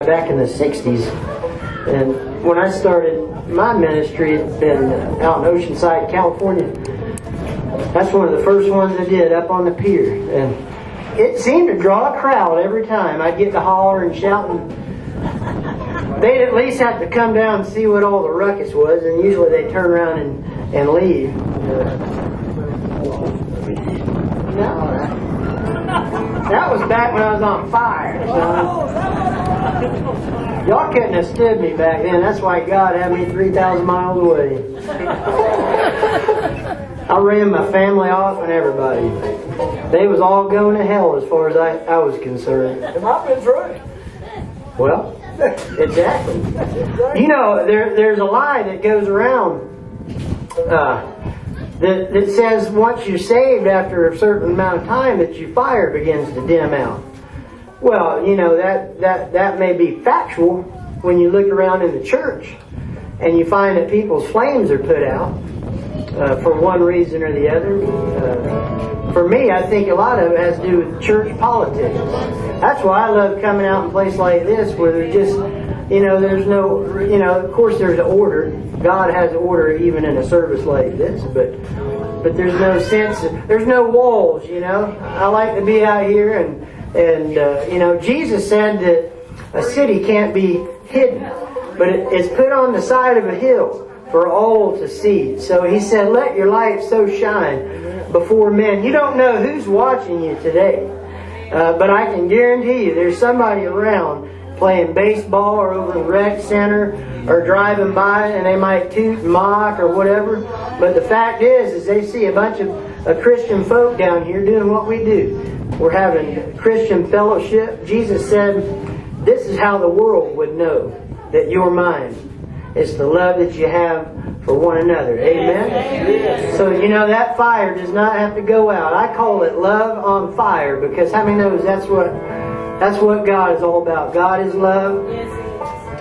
Back in the 60s, and when I started my ministry, it had been out in Oceanside, California. That's one of the first ones I did, up on the pier, and it seemed to draw a crowd every time. I'd get to holler and shouting. They'd at least have to come down and see what all the ruckus was, and usually they'd turn around and leave. That was back when I was on fire. Y'all couldn't have stood me back then. That's why God had me 3,000 miles away. I ran my family off and everybody. They was all going to hell as far as I was concerned. It might have been true. Well, exactly. You know, there's a lie that goes around that says once you're saved after a certain amount of time that your fire begins to dim out. Well, you know, that may be factual when you look around in the church and you find that people's flames are put out for one reason or the other. For me, I think a lot of it has to do with church politics. That's why I love coming out in a place like this where there's just, you know, there's no, you know, of course there's order. God has order even in a service like this, but there's no sense, there's no walls, you know. I like to be out here and you know, Jesus said that a city can't be hidden, but it's put on the side of a hill for all to see. So he said, let your light so shine before men. You don't know who's watching you today, but I can guarantee you there's somebody around playing baseball or over in the rec center or driving by, and they might toot and mock or whatever. But the fact is they see a bunch of Christian folk down here doing what we do. We're having Christian fellowship. Jesus said, this is how the world would know that you're mine. It's the love that you have for one another. Amen? Yes. So, you know, that fire does not have to go out. I call it love on fire, because how many knows that's what God is all about. God is love,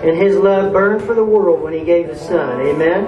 and His love burned for the world when He gave His Son. Amen?